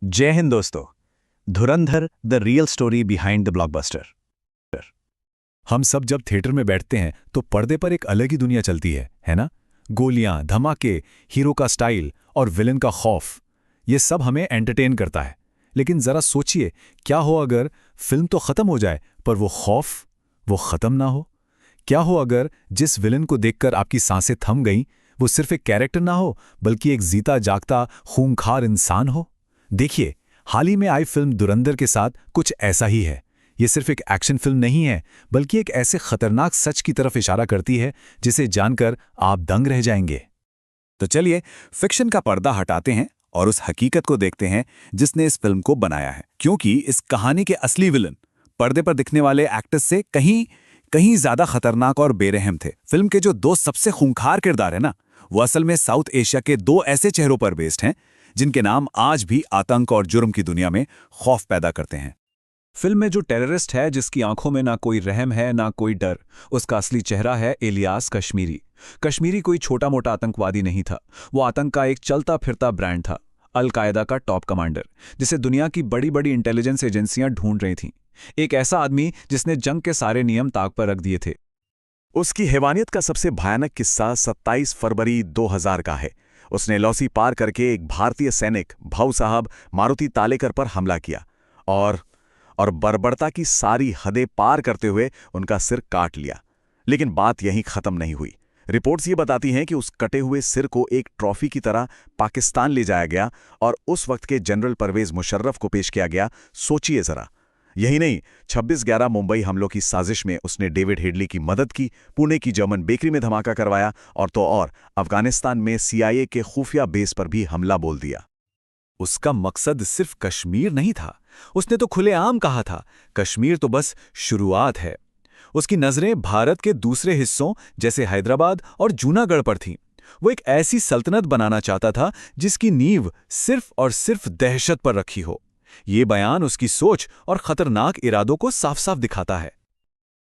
जय हिंद दोस्तों। धुरंधर the real story behind the blockbuster. हम सब जब थिएटर में बैठते हैं तो पर्दे पर एक अलग ही दुनिया चलती है ना? गोलियां, धमाके, हीरो का स्टाइल और विलन का खौफ, ये सब हमें एंटरटेन करता है। लेकिन जरा सोचिए, क्या हो अगर फिल्म तो खत्म हो जाए पर वो खौफ, वो खत्म ना हो? क्या हो अगर जिस विलन को देखकर आपकी सांसें थम गईं, वो सिर्फ एक कैरेक्टर ना हो बल्कि एक जीता जागता खूंखार इंसान हो? देखिए, हाल ही में आई फिल्म धुरंधर के साथ कुछ ऐसा ही है। ये सिर्फ एक एक्शन फिल्म नहीं है, बल्कि एक ऐसे खतरनाक सच की तरफ इशारा करती है जिसे जानकर आप दंग रह जाएंगे। तो चलिए फिक्शन का पर्दा हटाते हैं और उस हकीकत को देखते हैं जिसने इस फिल्म को बनाया है। क्योंकि इस कहानी के असली विलन पर्दे पर दिखने वाले एक्टर्स से कहीं कहीं ज्यादा खतरनाक और बेरहम थे। फिल्म के जो दो सबसे खूंखार किरदार है ना, वो असल में साउथ एशिया के दो ऐसे चेहरों पर बेस्ड हैं जिनके नाम आज भी आतंक और जुर्म की दुनिया में खौफ पैदा करते हैं। फिल्म में जो टेररिस्ट है, जिसकी आंखों में ना कोई रहम है ना कोई डर, उसका असली चेहरा है इलियास कश्मीरी। कश्मीरी कोई छोटा मोटा आतंकवादी नहीं था, वो आतंक का एक चलता फिरता ब्रांड था। अल कायदा का टॉप कमांडर, जिसे दुनिया की बड़ी बड़ी इंटेलिजेंस एजेंसियां ढूंढ रही थीं। एक ऐसा आदमी जिसने जंग के सारे नियम ताक पर रख दिए थे। उसकी हैवानियत का सबसे भयानक किस्सा 27 फरवरी 2000 का है। उसने लौसी पार करके एक भारतीय सैनिक भाऊ साहब मारुति तालेकर पर हमला किया और बर्बरता की सारी हदें पार करते हुए उनका सिर काट लिया। लेकिन बात यहीं खत्म नहीं हुई। रिपोर्ट्स ये बताती हैं कि उस कटे हुए सिर को एक ट्रॉफी की तरह पाकिस्तान ले जाया गया और उस वक्त के जनरल परवेज मुशर्रफ को पेश किया गया। सोचिए जरा। यही नहीं, 26/11 मुंबई हमलों की साजिश में उसने डेविड हेडली की मदद की, पुणे की जर्मन बेकरी में धमाका करवाया और अफगानिस्तान में CIA के खुफिया बेस पर भी हमला बोल दिया। उसका मकसद सिर्फ कश्मीर नहीं था। उसने तो खुलेआम कहा था, कश्मीर तो बस शुरुआत है। उसकी नजरें भारत के दूसरे हिस्सों जैसे हैदराबाद और जूनागढ़ पर थीं। वो एक ऐसी सल्तनत बनाना चाहता था जिसकी नींव सिर्फ और सिर्फ दहशत पर रखी हो। ये बयान उसकी सोच और खतरनाक इरादों को साफ साफ दिखाता है।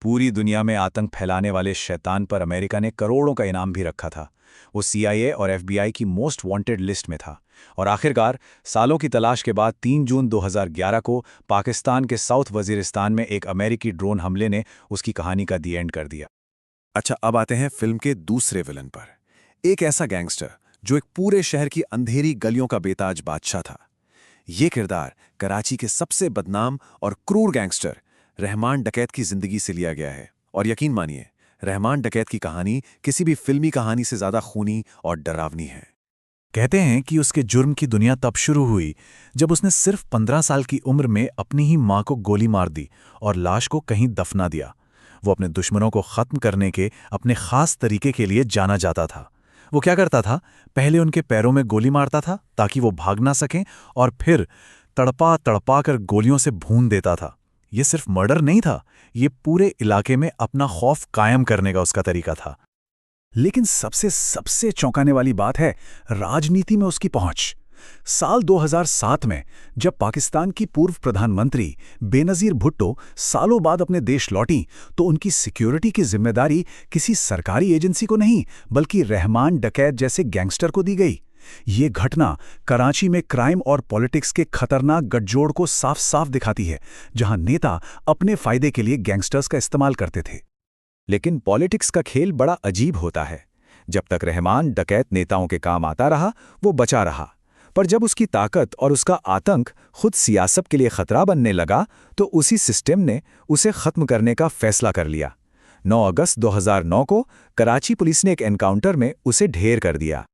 पूरी दुनिया में आतंक फैलाने वाले शैतान पर अमेरिका ने करोड़ों का इनाम भी रखा था। वो CIA और FBI की मोस्ट वांटेड लिस्ट में था। और आखिरकार सालों की तलाश के बाद 3 जून 2011 को पाकिस्तान के साउथ वजीरिस्तान में एक अमेरिकी ड्रोन हमले ने उसकी कहानी का दी एंड कर दिया। अच्छा, अब आते हैं फिल्म के दूसरे विलन पर। एक ऐसा गैंगस्टर जो एक पूरे शहर की अंधेरी गलियों का बेताज बादशाह था। ये किरदार कराची के सबसे बदनाम और क्रूर गैंगस्टर रहमान डकैत की जिंदगी से लिया गया है। और यकीन मानिए, रहमान डकैत की कहानी किसी भी फिल्मी कहानी से ज्यादा खूनी और डरावनी है। कहते हैं कि उसके जुर्म की दुनिया तब शुरू हुई जब उसने सिर्फ 15 साल की उम्र में अपनी ही मां को गोली मार दी और लाश को कहीं दफना दिया। वो अपने दुश्मनों को खत्म करने के अपने खास तरीके के लिए जाना जाता था। वो क्या करता था, पहले उनके पैरों में गोली मारता था ताकि वो भाग ना सकें, और फिर तड़पा तड़पा कर गोलियों से भून देता था। ये सिर्फ मर्डर नहीं था, ये पूरे इलाके में अपना खौफ कायम करने का उसका तरीका था। लेकिन सबसे चौंकाने वाली बात है राजनीति में उसकी पहुंच। साल 2007 में जब पाकिस्तान की पूर्व प्रधानमंत्री बेनजीर भुट्टो सालों बाद अपने देश लौटी, तो उनकी सिक्योरिटी की जिम्मेदारी किसी सरकारी एजेंसी को नहीं बल्कि रहमान डकैत जैसे गैंगस्टर को दी गई। ये घटना कराची में क्राइम और पॉलिटिक्स के खतरनाक गठजोड़ को साफ साफ दिखाती है, जहां नेता अपने फायदे के लिए गैंगस्टर्स का इस्तेमाल करते थे। लेकिन पॉलिटिक्स का खेल बड़ा अजीब होता है। जब तक रहमान डकैत नेताओं के काम आता रहा, वो बचा रहा। पर जब उसकी ताकत और उसका आतंक खुद सियासत के लिए खतरा बनने लगा, तो उसी सिस्टम ने उसे खत्म करने का फैसला कर लिया। 9 अगस्त 2009 को कराची पुलिस ने एक एनकाउंटर में उसे ढेर कर दिया।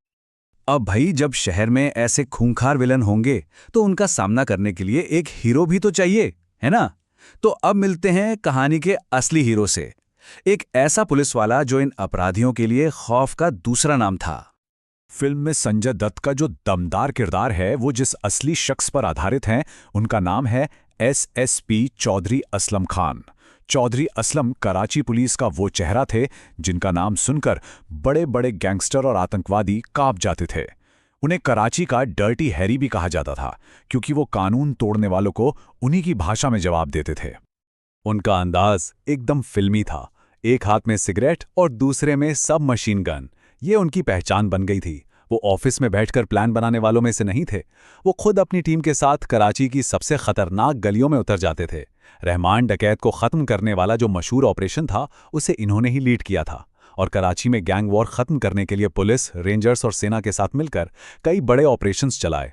अब भाई, जब शहर में ऐसे खूंखार विलन होंगे तो उनका सामना करने के लिए एक हीरो भी तो चाहिए, है ना? तो अब मिलते हैं कहानी के असली हीरो से, एक ऐसा पुलिस वाला जो इन अपराधियों के लिए खौफ का दूसरा नाम था। फिल्म में संजय दत्त का जो दमदार किरदार है, वो जिस असली शख्स पर आधारित हैं, उनका नाम है SSP चौधरी असलम खान। चौधरी असलम कराची पुलिस का वो चेहरा थे जिनका नाम सुनकर बड़े बड़े गैंगस्टर और आतंकवादी कांप जाते थे। उन्हें कराची का डर्टी हैरी भी कहा जाता था, क्योंकि वो कानून तोड़ने वालों को उन्हीं की भाषा में जवाब देते थे। उनका अंदाज एकदम फिल्मी था, एक हाथ में सिगरेट और दूसरे में सब मशीन गन। ये उनकी पहचान बन गई थी। वो ऑफिस में बैठकर प्लान बनाने वालों में से नहीं थे। वो खुद अपनी टीम के साथ कराची की सबसे खतरनाक गलियों में उतर जाते थे। रहमान डकैत को खत्म करने वाला जो मशहूर ऑपरेशन था, उसे इन्होंने ही लीड किया था। और कराची में गैंग वॉर खत्म करने के लिए पुलिस, रेंजर्स और सेना के साथ मिलकर कई बड़े ऑपरेशंस चलाए।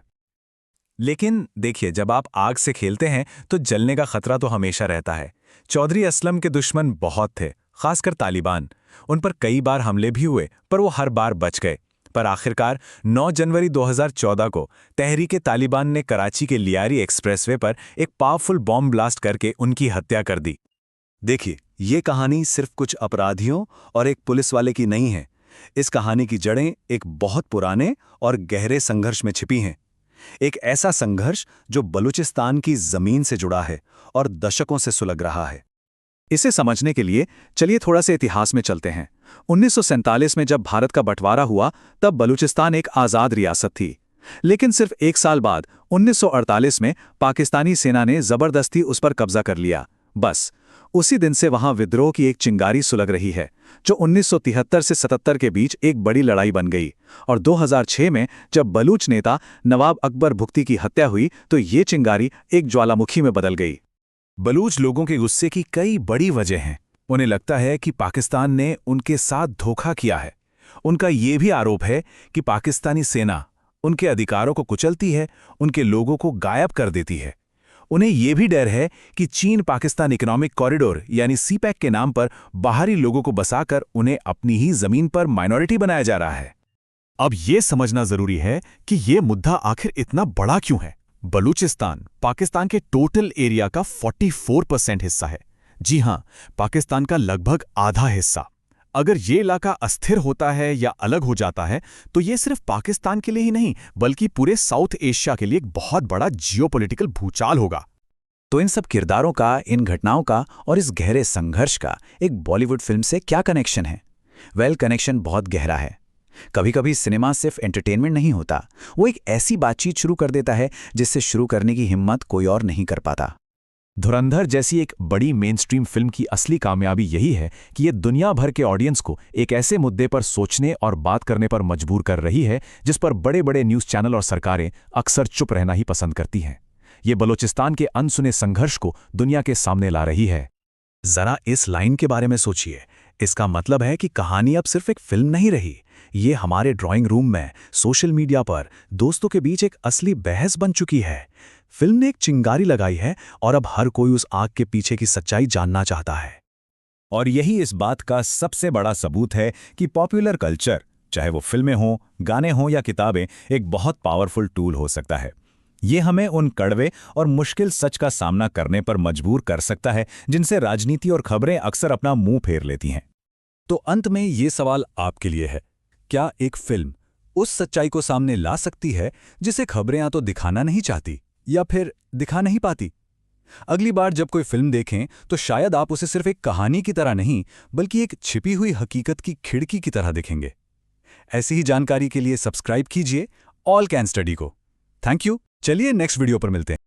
लेकिन देखिए, जब आप आग से खेलते हैं तो जलने का खतरा तो हमेशा रहता है। चौधरी असलम के दुश्मन बहुत थे, खासकर तालिबान। उन पर कई बार हमले भी हुए, पर वो हर बार बच गए। पर आखिरकार 9 जनवरी 2014 को तहरीके तालिबान ने कराची के लियारी एक्सप्रेसवे पर एक पावरफुल बॉम्ब ब्लास्ट करके उनकी हत्या कर दी। देखिए, ये कहानी सिर्फ कुछ अपराधियों और एक पुलिस वाले की नहीं है। इस कहानी की जड़ें एक बहुत पुराने और गहरे संघर्ष में छिपी हैं। एक ऐसा संघर्ष जो बलूचिस्तान की जमीन से जुड़ा है और दशकों से सुलग रहा है। इसे समझने के लिए चलिए थोड़ा से इतिहास में चलते हैं। 1947 में जब भारत का बंटवारा हुआ, तब बलूचिस्तान एक आज़ाद रियासत थी। लेकिन सिर्फ एक साल बाद 1948 में पाकिस्तानी सेना ने जबरदस्ती उस पर कब्जा कर लिया। बस उसी दिन से वहां विद्रोह की एक चिंगारी सुलग रही है, जो 1973 से 77 के बीच एक बड़ी लड़ाई बन गई। और 2006 में जब बलूच नेता नवाब अकबर भुक्ती की हत्या हुई, तो ये चिंगारी एक ज्वालामुखी में बदल गई। बलूच लोगों के गुस्से की कई बड़ी वजह हैं। उन्हें लगता है कि पाकिस्तान ने उनके साथ धोखा किया है। उनका ये भी आरोप है कि पाकिस्तानी सेना उनके अधिकारों को कुचलती है, उनके लोगों को गायब कर देती है। उन्हें यह भी डर है कि चीन पाकिस्तान इकोनॉमिक कॉरिडोर यानी सीपैक के नाम पर बाहरी लोगों को बसाकर उन्हें अपनी ही जमीन पर माइनॉरिटी बनाया जा रहा है। अब यह समझना जरूरी है कि यह मुद्दा आखिर इतना बड़ा क्यों है। बलूचिस्तान पाकिस्तान के टोटल एरिया का 44% हिस्सा है। जी हां, पाकिस्तान का लगभग आधा हिस्सा। अगर ये इलाका अस्थिर होता है या अलग हो जाता है, तो ये सिर्फ पाकिस्तान के लिए ही नहीं, बल्कि पूरे साउथ एशिया के लिए एक बहुत बड़ा जियोपॉलिटिकल भूचाल होगा। तो इन सब किरदारों का, इन घटनाओं का और इस गहरे संघर्ष का एक बॉलीवुड फिल्म से क्या कनेक्शन है? कनेक्शन बहुत गहरा है। कभी-कभी सिनेमा सिर्फ एंटरटेनमेंट नहीं होता, वो एक ऐसी बातचीत शुरू कर देता है जिससे शुरू करने की हिम्मत कोई और नहीं कर पाता। धुरंधर जैसी एक बड़ी मेनस्ट्रीम फिल्म की असली कामयाबी यही है कि ये दुनिया भर के ऑडियंस को एक ऐसे मुद्दे पर सोचने और बात करने पर मजबूर कर रही है जिस पर बड़े-बड़े न्यूज़ चैनल और सरकारें अक्सर चुप रहना ही पसंद करती हैं। ये बलूचिस्तान के अनसुने संघर्ष को दुनिया के सामने ला रही है। जरा इस लाइन के बारे में सोचिए। इसका मतलब है कि कहानी अब सिर्फ एक फिल्म नहीं रही, ये हमारे ड्राइंग रूम में, सोशल मीडिया पर, दोस्तों के बीच एक असली बहस बन चुकी है। फिल्म ने एक चिंगारी लगाई है और अब हर कोई उस आग के पीछे की सच्चाई जानना चाहता है। और यही इस बात का सबसे बड़ा सबूत है कि पॉपुलर कल्चर, चाहे वो फिल्में हों, गाने हों या किताबें, एक बहुत पावरफुल टूल हो सकता है। ये हमें उन कड़वे और मुश्किल सच का सामना करने पर मजबूर कर सकता है जिनसे राजनीति और खबरें अक्सर अपना मुंह फेर लेती हैं। तो अंत में ये सवाल आपके लिए है, क्या एक फिल्म उस सच्चाई को सामने ला सकती है जिसे खबरें या तो दिखाना नहीं चाहती या फिर दिखा नहीं पाती? अगली बार जब कोई फिल्म देखें तो शायद आप उसे सिर्फ एक कहानी की तरह नहीं, बल्कि एक छिपी हुई हकीकत की खिड़की की तरह देखेंगे। ऐसी ही जानकारी के लिए सब्सक्राइब कीजिए ऑल कैन स्टडी को। Thank you. चलिए नेक्स्ट वीडियो पर मिलते हैं।